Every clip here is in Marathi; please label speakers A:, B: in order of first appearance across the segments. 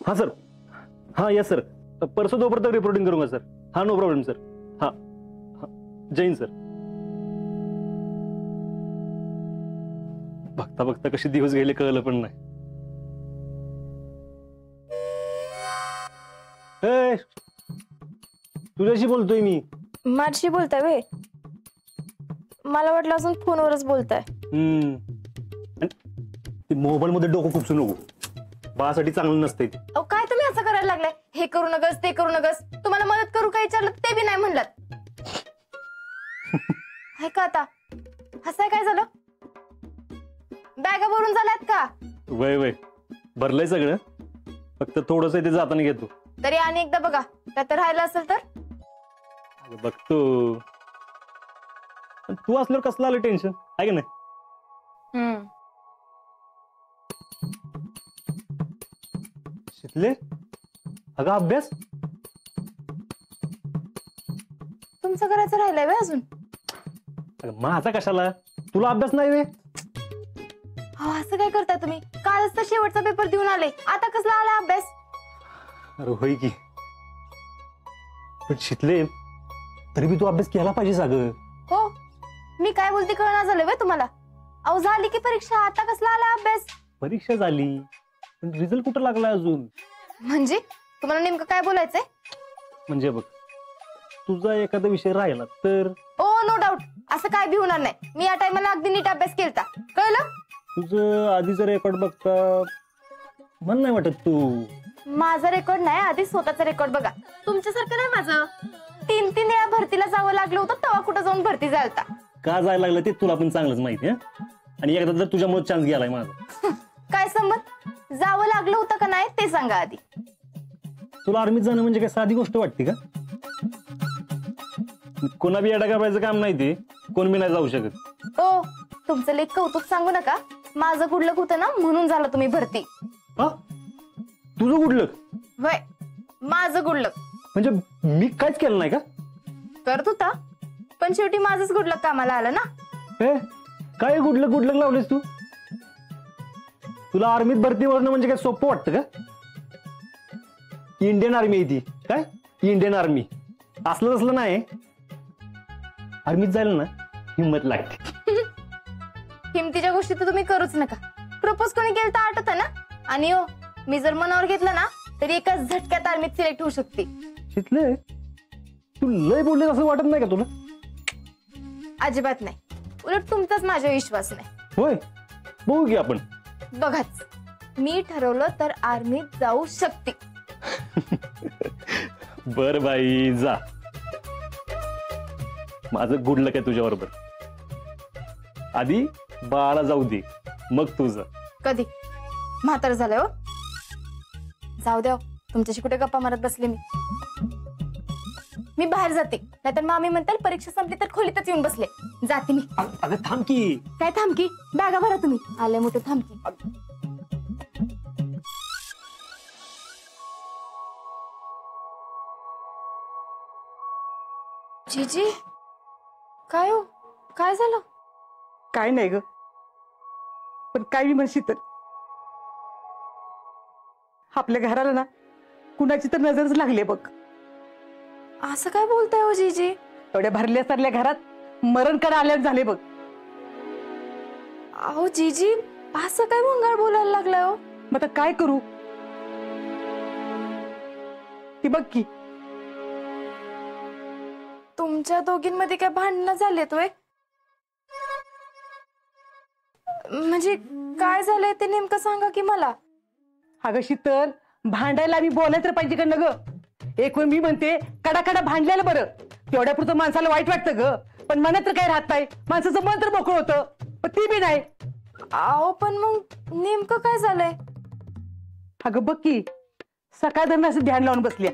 A: हाँ सर, हाँ यस सर, परसों दोपहर तक रिपोर्टिंग करूंगा सर. हाँ नो प्रॉब्लेम सर. हाँ हाँ जय हिंद सर. बघता बघता कशी दिवस गेले कळलं पण नाही. तुझ्याशी बोलतोय मी.
B: माझ्याशी बोलताय वे? मला वाटलं अजून फोनवरच बोलताय.
A: मोबाईल मध्ये डोकं खुपसू नको, बाळासाठी चांगलं नसते.
B: अहो काय तुम्ही असं करायला लागलाय? हे करू नगस ते करू नगस. तुम्हाला मदत करू काय विचारलं ते बी नाही म्हणलात. हे का आता हसाय काय झालं? बॅगा भरून झाल्यात का?
A: वय वय भरलंय सगळं, फक्त थोडस ते जाताना घेतो.
B: तरी आणि एकदा बघा, काय तर राहिलं असेल तर.
A: बघतो. तू असल्यावर कसलं आलं टेन्शन आहे का नाही? शिकले अगं अभ्यास
B: तुमचं करायचं राहिलंय वे अजून?
A: माझा कशाला? तुला अभ्यास नाही वे?
B: असं काय करताय तुम्ही? कालच तर शेवटचा पेपर देऊन आले, आता कसला आला अभ्यास?
A: अरे होय की, पण शिकले तरी बी तू अभ्यास केला पाहिजे सागं.
B: हो, मी काय बोलते कळना झालं वे तुम्हाला? अहो झाली की परीक्षा, आता कसला आला अभ्यास?
A: परीक्षा झाली पण रिझल्ट कुठं लागला अजून?
B: म्हणजे तुम्हाला नेमकं काय बोलायचंय?
A: म्हणजे बघ, तुझा एखादा विषय राहिला तर?
B: ओ नो डाऊट, असं काय बी होणार नाही. मी या टायमाला अगदी नीट अभ्यास केलता, कळलं?
A: तुझं आधीचं रेकॉर्ड बघता मन नाही वाटत तू.
B: माझा रेकॉर्ड नाही, आधी स्वतःचा रेकॉर्ड बघा. तुमच्यासारखं नाही माझं. 3-3 वेळा भरतीला जावं लागलं होतं, तेव्हा कुठं जाऊन भरती झालता.
A: का जायला लागलं ते तुला पण चांगलंच माहिती आहे. आणि एकदा जर तुझ्यामुळे चान्स गेलाय माझा.
B: काय संबंध? जावं लागलं होतं का नाही ते सांगा आधी.
A: तुला आर्मीत जाणं म्हणजे काय साधी गोष्ट वाटते का? कोणा बी येडा करायचं काम नाही, ते कोण बी नाही जाऊ शकत.
B: ओ तुमचं लेख कौतुक सांगू नका. माझं गुडलक होतं ना, म्हणून झालं तुम्ही भरती.
A: तुझं गुडलक?
B: वय माझं गुडलक.
A: म्हणजे मी काहीच केलं नाही का?
B: करत होता, पण शेवटी माझंच गुडलक कामाला आलं ना.
A: काय गुडलक गुडलक लावलेस तू? तुला आर्मीत भरती वरणं म्हणजे काय सोपं वाटतं का? इंडियन आर्मी आहे ती. काय इंडियन आर्मी असलं असलं नाही. आर्मीत जायला ना हिंमत लागते.
B: हिमतीच्या गोष्टी तर तुम्ही करूच नका. प्रपोज कोणी केलं तर आठवत ना. आणि हो, मी जर मनावर घेतलं ना तरी एकाच झटक्यात आर्मीत सिलेक्ट होऊ शकते.
A: शिकले तू लय बोलले असं वाटत नाही का तुला?
B: अजिबात नाही, उलट तुमचाच माझ्यावर विश्वास नाही.
A: होय, बघू की आपण.
B: बघाच, मी ठरवलं तर आर्मीत जाऊ शकते.
A: बर बाई जा, माझं गुड लक आहे तुझ्या बरोबर. आधी बाळाला जाऊ दे, मग तुझं.
B: कधी म्हातार झालं हो? जाऊ द्या, तुमच्याशी कुठे गप्पा मारत बसले मी बाहेर जाते, नाहीतर मामी म्हणताल परीक्षा संपली तर खोलीतच येऊन बसले. जाते मी.
A: अगं थांब की.
B: काय थांब की? बॅगा भरा तुम्ही. आले मोठे थांब की. जीजी काय हो, काय झालं?
C: काय नाही ग, पण काय मी म्हणशी तर आपल्या घराला ना कुणाची तर नजरच लागली बघ.
B: असं काय बोलताय हो जीजी?
C: एवढ्या भरल्या सरल्या घरात मरण करा आल्यावर झाले बघ.
B: अहो जीजी, असं काय भंगार बोलायला लागलाय हो?
C: मग आता काय करू? ती बघ की,
B: तुमच्या दोघींमध्ये काय भांडणं झालेत होय? म्हणजे काय झालंय ते नेमकं सांगा की मला.
C: अगं शीतल, भांडायला आम्ही बोलायला तर पाहिजे का न ग? एक वेळ मी म्हणते कडाकडा भांडल्याला बरं, तेवढ्या पुरतं माणसाला वाईट वाटतं ग, पण मनात तर काय राहत नाही. माणसाचं मन तर मोकळं होतं, पण ती बी नाही.
B: अहो पण मग नेमकं काय झालंय?
C: अगं बघ की, सकाळ दरम्यान असं ध्यान लावून बसल्या.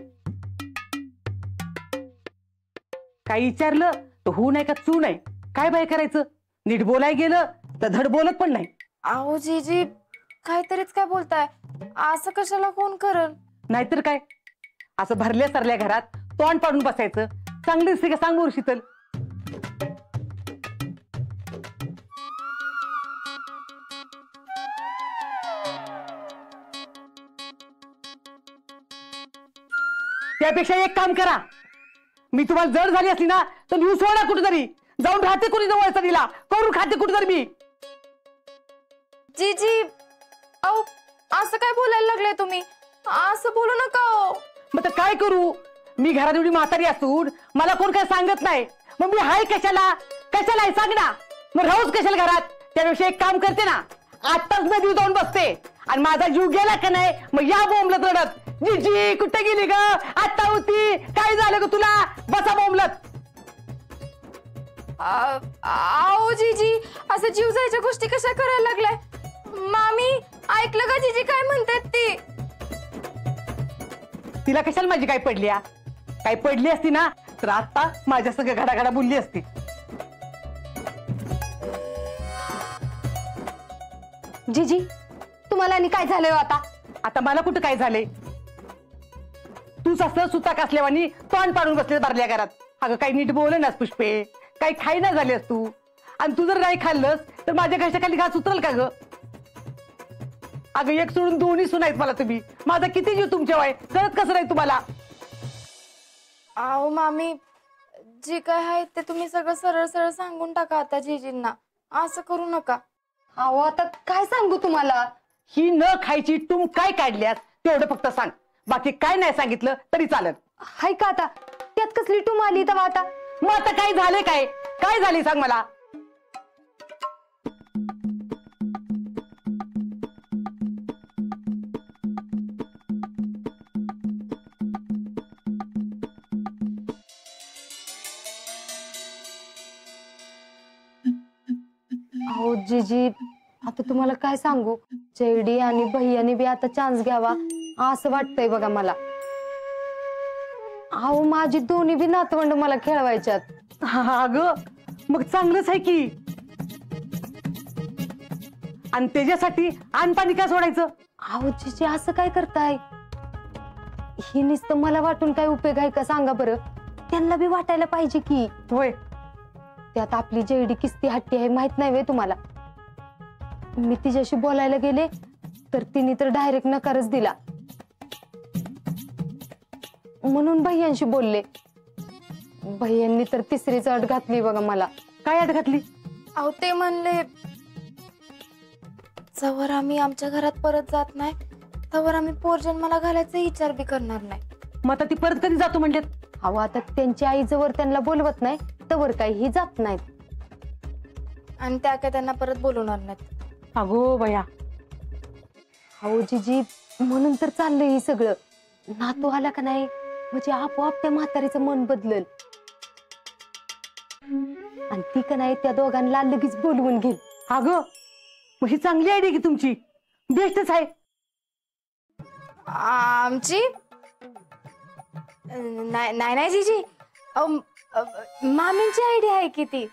C: काही विचारलं तर हो नाही का चू नाही. काय बाय करायचं? नीट बोलाय गेलं तर धड बोलत पण नाही.
B: अहो जीजी, काहीतरीच काय बोलताय? असं कशाला कोण करल?
C: नाहीतर काय, असं भरल्या सरल्या घरात तोंड पाडून बसायचं चांगली दिसते का सांग बरं शीतल? त्यापेक्षा एक काम करा, मी तुम्हाला जर झाली असली ना तर न्यूज सोडा कुठेतरी, जाऊन राहते कुठे जवळचा दिला करून खाते कुठेतरी मी.
B: जीजी अहो असं काय बोलायला लागले तुम्ही? असं बोलू नका हो.
C: मग तर काय करू, मी घरात एवढी म्हातारी असून मला कोण काय सांगत नाही, मग मी हाय कशाला कशाला आहे सांग ना, मग राहूच कशाला घरात. त्यापेक्षा एक काम करते ना, आत्ताच नदी जाऊन बसते आणि माझा जीव गेला का नाही मग या बोंबलत रडत, जीजी कुठे गेली ग, आता होती काय झालं ग तुला, बसा बोंबलत.
B: आओ जीजी असं जीव जायच्या गोष्टी कशा करायला लागलाय? मामी ऐकलं का जीजी काय म्हणतात ती?
C: तिला कशाला माझी काय पडली, काय पडली असती ना तर आता माझ्या सगळं घडाघडा बोलली असती.
B: जीजी तुम्हाला आणि काय झालंय आता?
C: आता मला कुठं काय झालंय, तूच असं सुताक असल्यावानी तोंड पाडून बसले बारल्या घरात. अगं काही नीट बोल नास पुष्पे, काही खाईना झालीस तू, आणि तू जर नाही खाल्लंस तर माझ्या घरच्या खाली घास उतरल का ग? अगं एक सोडून दोन्ही सुनायत मला तुम्ही, माझा किती जीव तुमच्या वय कळत कसं नाही तुम्हाला?
B: आओ मामी जे काय आहे ते तुम्ही सगळं सरळ सरळ सांगून टाका आता जीजींना, असं करू नका.
D: अहो आता काय सांगू तुम्हाला?
C: ही न खायची तुम काय काढल्यास तेवढं फक्त सांग, बाकी काय नाही सांगितलं तरी चालत.
D: हाय का आता त्यात कसली टूम आली तेव्हा आता?
C: मग आता काय झाले, काय काय झाले सांग मला.
D: अहो जीजी आता तुम्हाला काय सांगू, चेडी आणि भैयाने बी आता चान्स घ्यावा असं वाटतंय बघा मला. अहो माझी दोन्ही बी नातवंड मला खेळवायच्यात.
C: अगं मग चांगलंच आहे की, आणि त्याच्यासाठी अनपाणी का सोडायचं?
D: अहो जीजी असं काय करताय, ही नुसतं मला वाटून काय उपयोग आहे का सांगा बरं, त्यांना बी वाटायला पाहिजे की.
C: होय
D: त्यात आपली जेडी किस्ती हट्टी आहे माहित नाही वे तुम्हाला. मी तिच्याशी बोलायला गेले तर तिने तर डायरेक्ट नकारच दिला, म्हणून भैयांशी बोलले. भैयांनी तर तिसरीच अट घातली बघा मला.
C: काय अट घातली?
B: अहो ते म्हणले जवळ आम्ही आमच्या घरात परत जात नाही तवर आम्ही पोरजन्माला घालायचा विचार बी करणार नाही.
C: मग आता ती परत कधी जातो म्हणतात?
D: अहो आता त्यांची आई जवळ त्यांना बोलवत नाही तवर काही जात नाहीत.
B: आणि त्या काय त्यांना परत बोलवणार नाहीत.
C: अगो बया.
D: अहो जीजी म्हणून तर चाललंय हे सगळं. नातू आला का नाही म्हणजे आपोआप त्या म्हातारीचं मन बदलल आणि ती का नाही त्या दोघांना लगेच बोलवून घेईल.
C: अगं मग ही चांगली आयडिया की तुमची, बेस्टच आहे.
B: आमची नाही नाही जीजी, मामींची आयडिया आहे की ती.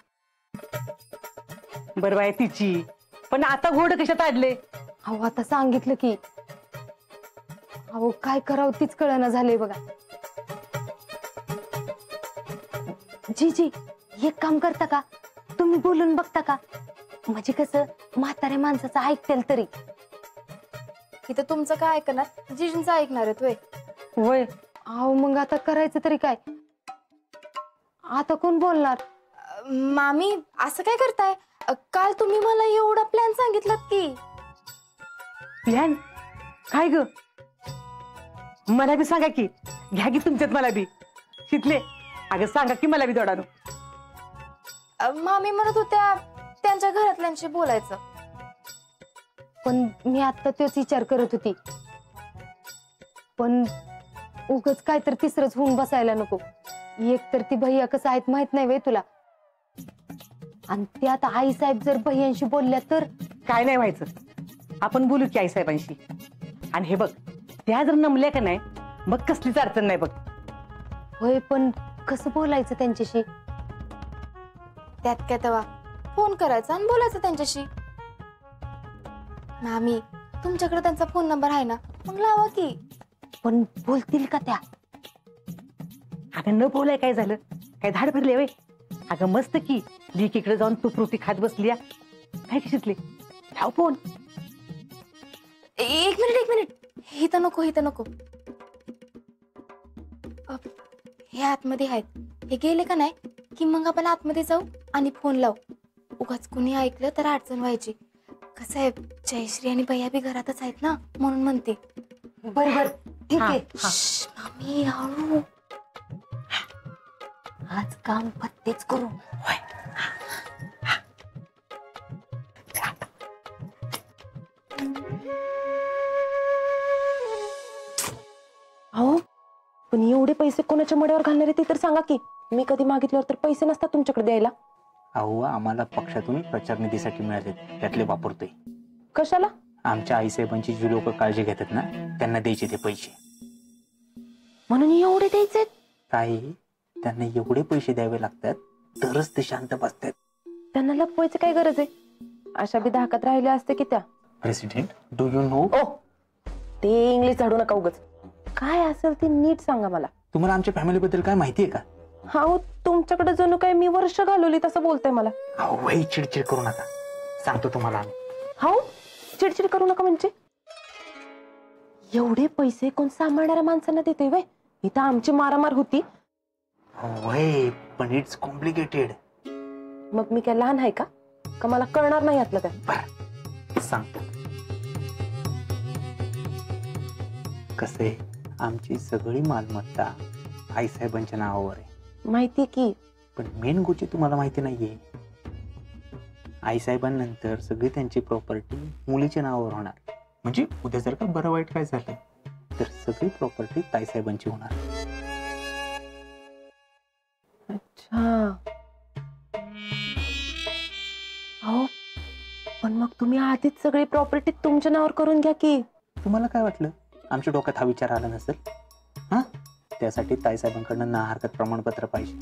C: बरं बाय तिची, पण आता घोड कशात आडले?
D: अहो आता सांगितलं की, अहो काय करावं तीच कळना झालंय बघा. जीजी एक काम करता का, तुम्ही बोलून बघता का, म्हणजे कसं म्हाताऱ्या माणसाचं ऐकतील तरी.
B: इथं तुमचं काय ऐकणार, जीजींचं ऐकणार आहेत होय?
C: होय.
D: अहो मग आता करायचं तरी काय, आता कोण बोलणार?
B: मामी असं काय करताय, काल तुम्ही मला एवढा प्लॅन सांगितलात की.
C: प्लॅन काय ग? मला बी सांगा की, घ्या की तुमच्यात मला बी शिकले. अगं सांगा की मला बी दोडानो.
B: मामी म्हणत होत्या त्यांच्या घरातल्यांशी बोलायचं.
D: पण मी आता तोच विचार करत होती, पण उगच काय तर तिसरंच होऊन बसायला नको. एक तर ती भैया कसं आहेत माहित नाही वे तुला, आणि त्यात आई साहेब जर भैयांशी बोलल्या तर
C: काय नाही व्हायचं, आपण बोलू की आई साहेबांशी. आणि हे बघ, त्या जर नमल्या का नाही मग कसलीच अडचण नाही बघ.
D: होय पण कसं बोलायचं त्यांच्याशी?
B: त्यात काय तेव्हा फोन करायचा आणि बोलायचं त्यांच्याशी. मामी तुमच्याकडे त्यांचा फोन नंबर आहे ना, मग लावा की.
D: पण बोलतील का त्या?
C: अगं न बोलाय काय झालं, काय धाड फिरले वे? अगं मस्त की, लीक इकडे जाऊन तूप रोटी खात बसली काय शिकले. लाव फोन.
B: एक मिनिट, हिथं नको. हे आतमध्ये आहेत, हे गेले का नाही की मग आपण आतमध्ये जाऊ आणि फोन लावू. उगाच कुणी ऐकलं तर अडचण व्हायची. कसं आहे, जयश्री आणि भैया बी घरातच आहेत ना, म्हणून म्हणते.
D: बरोबर, ठीक आहे.
B: श्श्श, मामी हळू.
D: आज काम पत्तेच करू.
E: अहो पण एवढे पैसे कोणाच्या मड्यावर घालणार आहे ते तर सांगा की. मी कधी मागितल्यावर तर पैसे नसतात तुमच्याकडे द्यायला.
F: अहो आम्हाला पक्षातून प्रचार निधीसाठी मिळाले, त्यातले वापरतोय.
E: कशाला?
F: आमच्या आईसाहेबांची जी लोक काळजी घेतात ना, त्यांना द्यायचे ते पैसे.
E: म्हणून एवढे द्यायचे?
F: काही त्यांना एवढे पैसे द्यावे लागतात तरच ते शांत बसतात.
E: त्यांना लपवायची काय गरज आहे? अशा बी धाकात राहिल्या असते की त्या.
F: President, do you know?
E: ओ ते इंग्लिश झाडू नका उगाच. काय असेल ते नीट सांगा मला.
F: तुम्हाला आमच्या फॅमिली बद्दल काय माहितीये का?
E: हा तुमच्याकडे जणू काय मी वर्ष घालवली तसं बोलताय मला.
F: अहो वही चिडचिड करू नका, सांगतो तुम्हाला आम्ही.
E: हा चिडचिड करू नका म्हणजे? एवढे पैसे कोण सांभाळणाऱ्या माणसांना देते वय? इथं आमची मारामार होती.
F: वय पण इट्स कॉम्प्लिकेटेड.
E: मग मी काय लहान आहे का? का मला कळणार नाही यातलं काय?
F: बरं सांगतो. कसे, आमची सगळी मालमत्ता आईसाहेबांच्या नावावर आहे.
E: माहितीये की.
F: पण मेन गोष्टी तुम्हाला माहिती नाहीये. आईसाहेबांनंतर सगळी त्यांची प्रॉपर्टी मुलीच्या नावावर होणार. म्हणजे उद्या जर का बरं वाईट काय झालं तर सगळी प्रॉपर्टी ताईसाहेबांची होणार.
E: अच्छा. हो पण मग तुम्ही आधीच सगळी प्रॉपर्टी तुमच्या नावावर करून घ्या की.
F: तुम्हाला काय वाटलं आमच्या डोक्यात हा विचार आला नसेल? हा, त्यासाठी ताईसाहेबांकडनं ना हरकत प्रमाणपत्र पाहिजे.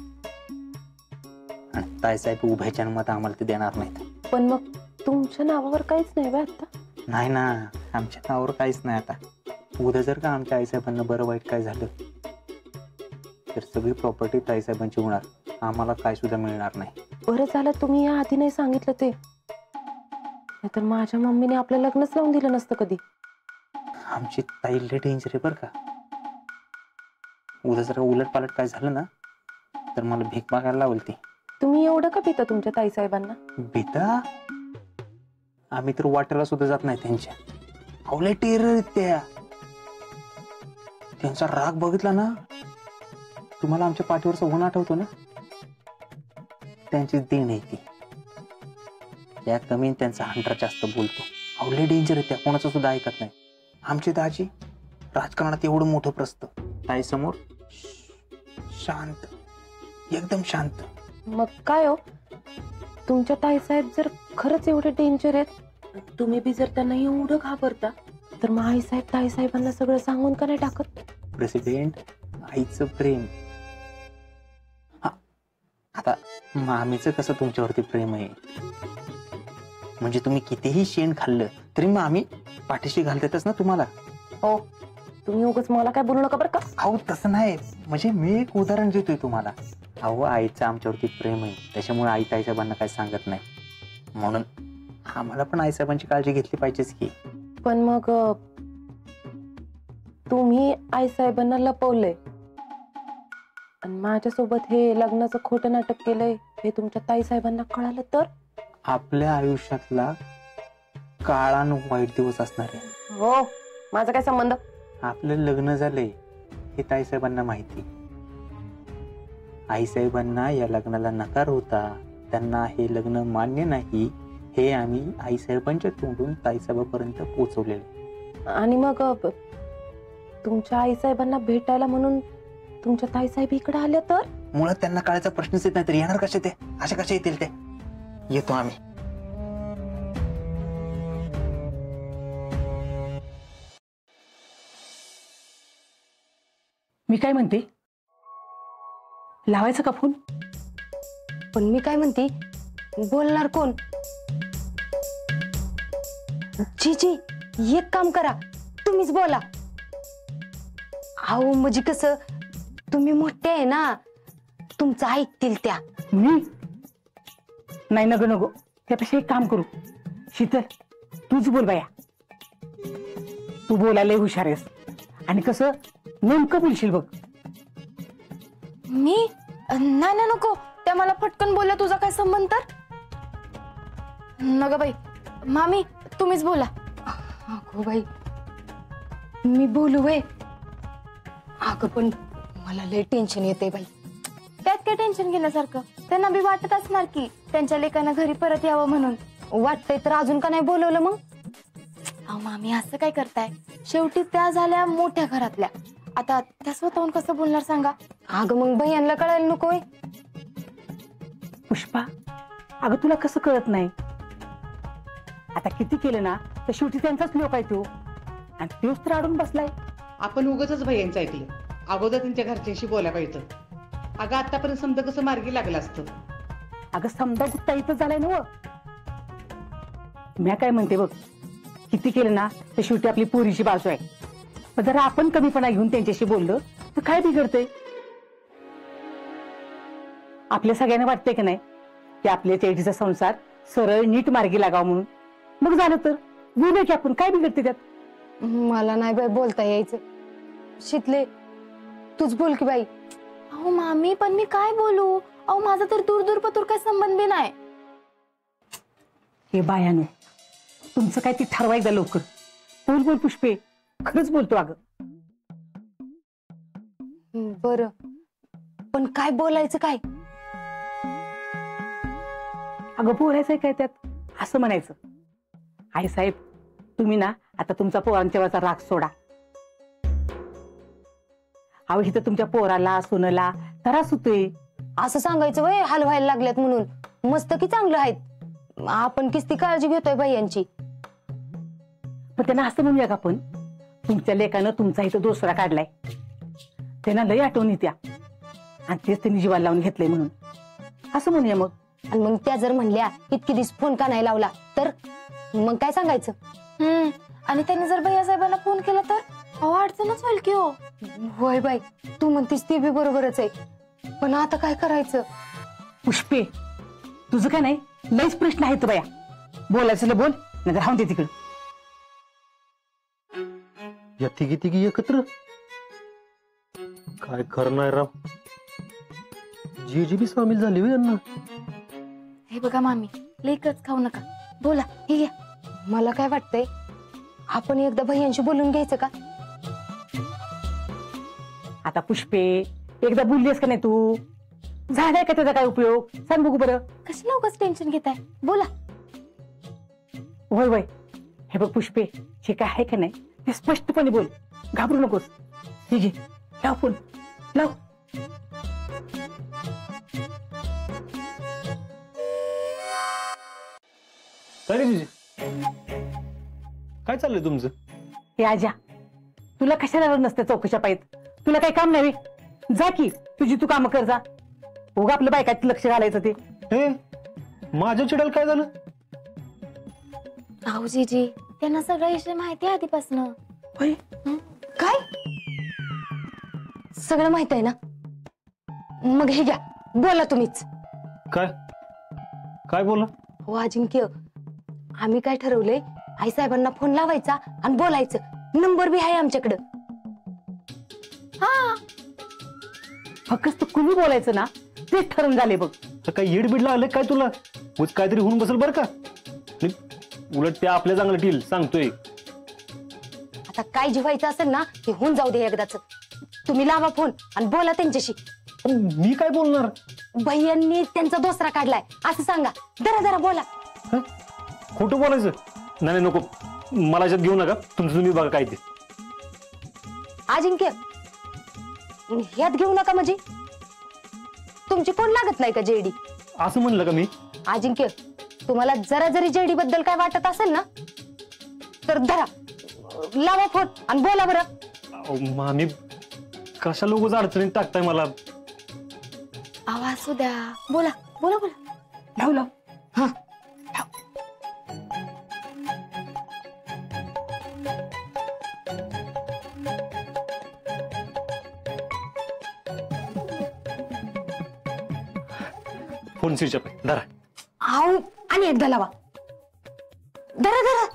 F: आणि ताईसाहेब उभ्या जन्मात आम्हाला ते देणार नाहीत.
E: पण मग तुमच्या नावावर काहीच नाही बा आता?
F: नाही ना, आमच्या नावावर काहीच नाही आता. उद्या जर का आमच्या आईसाहेबांना बरं वाईट काय झालं तर सगळी प्रॉपर्टी ताईसाहेबांची होणार. आम्हाला काय सुद्धा मिळणार नाही.
E: बरं झालं तुम्ही या आधी नाही सांगितलं ते. नाहीतर माझ्या मम्मीने आपलं लग्नच लावून दिलं नसतं कधी.
F: आमची ताई लय डेंजर आहे बरं का. उद्या जर उलट पालट काय झालं ना तर मला भीक मागायला लावल ती.
E: तुम्ही एवढं का पिता तुमच्या ताईसाहेबांना?
F: भीता? आम्ही तर वाटेला सुद्धा जात नाही त्यांच्या. अवले टेरर त्या. त्यांचा राग बघितला ना, तुम्हाला आमच्या पाठीवरचा ऊन आठवतो ना, त्यांची देण आहे ती. त्या कमी त्यांचा हंटर जास्त बोलतो. अवले डेंजर आहे त्या, कोणाचं सुद्धा ऐकत नाही. आमची दाजी राजकारणात एवढं मोठं प्रस्त, ताई समोर शांत, एकदम शांत.
E: मग काय हो, तुमच्या ताईसाहेब जर खरंच एवढे डेंजर आहेत, तुम्ही बी जर त्यांना एवढं घाबरता, तर मग आईसाहेब ताईसाहेबांना सगळं सांगून का नाही टाकत?
F: प्रेसिडेंट, आईचं प्रेम. हा, आता मामीचं कसं तुमच्यावरती प्रेम आहे, म्हणजे तुम्ही कितीही शेण खाल्लं तरी मग आम्ही पाठीशी घालतातच ना तुम्हाला.
E: हो, तुम्ही उगाच मला काय बोलू नका बरं का.
F: अहो तसं नाही, म्हणजे मी एक उदाहरण देतोय तुम्हाला. अहो आईचं आमच्यावरती प्रेम आहे, त्याच्यामुळे आई ताईसाहेबांना काय सांगत नाही. म्हणून आम्हाला पण आईसाहेबांची काळजी घेतली पाहिजेच की.
E: पण मग तुम्ही आईसाहेबांना लपवलंय आणि माझ्यासोबत हे लग्नाचं खोटं नाटक केलंय हे तुमच्या ताईसाहेबांना कळालं तर?
F: आपल्या आयुष्यातला काळान वाईट दिवस असणार आहे.
E: हो, माझा काय संबंध?
F: आपलं लग्न झालंय हे ताईसाहेबांना माहिती. आईसाहेबांना या लग्नाला नकार होता, त्यांना हे लग्न मान्य नाही, हे आम्ही आईसाहेबांच्या तोंडून ताईसाहेबांपर्यंत पोहोचवलेले.
E: आणि मग तुमच्या आईसाहेबांना भेटायला म्हणून तुमच्या ताईसाहेब इकडे आल्या तर?
F: मुळात त्यांना काळाचा प्रश्नच येत नाही, तर येणार कसे ते? अशा कशा येतील ते? येतो आम्ही.
C: मी काय म्हणते, लावायचा का फोन?
D: पण मी काय म्हणते, बोलणार कोण? जी जी, एक काम करा, तुम्हीच बोला. अहो म्हणजे कसं, तुम्ही मोठे आहे ना, तुमचं ऐकतील त्या.
C: मी नाही, नको नको, त्यापेक्षा एक काम करू. शीतल, तूच बोल बाया. तू बोलायला हुशार आहेस आणि कसं नेमकं बोलशील बघ.
B: मी नाही नाही नको, त्या मला फटकन बोलल्या तुझा काय संबंध तर. नग बाई, मामी तुम्हीच बोला.
D: अगो बाई, मी बोलू वे? अगं पण मला लय टेन्शन येते बाई.
B: त्यात काय टेन्शन घेण्यासारखं, त्यांना बी वाटत असणार की त्यांच्या लेकानं घरी परत यावं म्हणून.
D: वाटतंय तर अजून का नाही बोलवलं मग?
B: अहो मामी असं काय करताय, शेवटी त्या झाल्या मोठ्या घरातल्या, आता त्या स्वतःहून कसं बोलणार सांगा.
D: अगं मग भैयांना कळायला नको होय?
C: पुष्पा, अगं तुला कसं कळत नाही? आता किती केलं ना तर शेवटी त्यांचाच लोक आहे तो, आणि तोच तर अडून बसलाय.
G: आपण उगाचच भैयांचं ऐकलं, अगोदर त्यांच्या घरच्यांशी बोलायला पाहिजे. अगं आतापर्यंत समजा कसं मार्गी लागलं असतं.
C: अगं समजा गुत्ता इथं झालाय ना. मी काय म्हणते बघ, किती केलं ना तर शेवटी आपली पोरीची बाजू आहे. पण जरा आपण कमीपणा घेऊन त्यांच्याशी बोललो तर काय बिघडतंय? आपल्या सगळ्यांना वाटतंय की नाही की आपल्या चैतीचा संसार सरळ नीट मार्गी लागावा म्हणून. मग झालं तर बोलूया की आपण, काय बिघडते त्यात?
D: मला नाही बाई बोलता यायचं. शितले, तूच बोल की बाई.
B: अहो मामी पण मी काय बोलू, अहो माझा तर दूर दूर पतूर काय संबंध बी नाही.
C: हे बायानो, तुमचं काय ते ठरवायचं लवकर. बोल बोल पुष्पे, खरंच बोलतो. अगं
D: बर, पण काय बोलायचं काय?
C: अगं बोलायचंय काय त्यात? असं म्हणायचं, आई साहेब तुम्ही ना आता तुमचा पोरांच्यावरचा राग सोडा. अहो इथं तुमच्या पोराला सुनला त्रास होतोय.
D: असं सांगायचं वय हलवायला लागल्यात म्हणून? मस्त की चांगलं आहेत, आपण किती काळजी घेतोय भैयांची.
C: पण त्यांना असं म्हणूया का आपण, तुमच्या लेकानं तुमचा इथं दोसरा काढलाय, त्यांना लय आठवण येत्या आणि तेच त्यांनी जीवाला लावून घेतलंय म्हणून असं म्हणूया मग.
D: आणि मग त्या जर म्हणल्या इतकी दिवस फोन का नाही लावला तर मग काय सांगायचं?
B: आणि त्यांनी जर भैया साहेबांना फोन केला तर अहो अडचणच होईल की हो.
D: होय बाई, तू म्हणतीस ते बी बरोबरच आहे, पण आता काय करायचं?
C: पुष्पे, तुझं काय नाही लयच प्रश्न आहेत बया. बोलायचं बोल, नाही राहून दे तिकडं.
A: या तिघी तिघी एकत्र काय खरं नाही राव. जी बी सामील झाली होय यांना.
B: हे बघा मामी, लेकच खाऊ नका, बोला हे घ्या.
D: मला काय वाटतंय, आपण एकदा भैयांशी बोलून घ्यायचं का?
C: आता पुष्पे, एकदा बोललीस का नाही तू? झालाय का त्याचा काय उपयोग? सांग बघू बरं.
B: कशाला उगाच टेन्शन घेताय, बोला.
C: होय होय, हे बघ पुष्पे, जे काय आहे का नाही ते स्पष्टपणे बोल, घाबरू नकोस. हे घे, लाव फोन, लाव.
A: काय रे तुझे, काय चाललंय तुमचं?
C: हे आजा, तुला कशाला नसते चौकशा पाहिजे? तुला काही काम नाही? जा की तुझी तू काम कर जा. उगा आपल्या बायकात लक्ष घालायचं ते.
A: हे माझ्या चिडायला काय झालं?
B: अहो जीजी, त्यांना सगळा विषय माहिती आहे आधीपासून.
C: होय,
D: काय सगळं माहित आहे ना? मग हे घ्या, बोला तुम्हीच.
A: काय काय बोला?
D: हो अजिंक्य, आम्ही काय ठरवलंय, आई साहेबांना फोन लावायचा आणि बोलायचं. नंबर बी आहे आमच्याकडं.
B: हा
C: फक्त कुणी बोलायचं ना तेच ठरून झाले बघ.
A: तर काय येडबीड लागलं काय तुला? उगाच काहीतरी होऊन बसेल बरं का. उलट ते आपल्या चांगलं टील सांगतोय.
D: आता काय जिवायचं असेल ना ते होऊन जाऊ दे एकदाच. तुम्ही लावा फोन आणि बोला त्यांच्याशी.
A: पण मी काय बोलणार?
D: भैयांनी त्यांचा दोसरा काढलाय असं सांगा. जरा जरा बोला.
A: खोटं बोलायचं नाही, नको मला याच्यात घेऊ नका. तुमचं तुम्ही बघा काय ते.
D: अजिंक्य, ह्यात घेऊ नका म्हणजे तुमची कोण लागत नाही का जेडी?
A: असं म्हणलं का मी?
D: अजिंक्य, तुम्हाला जरा जरी जेडी बद्दल काय वाटत असेल ना तर धरा, लावा फोन आणि बोला बरं.
A: मामी कशा लोक अडचणीत टाकताय मला.
B: आवाज असू द्या, बोला बोला बोला.
C: लाव लाव.
D: हा
A: फोन स्विच ऑफ आहे, धरा.
D: आऊ, आणि एकदा लावा. धरा धरा.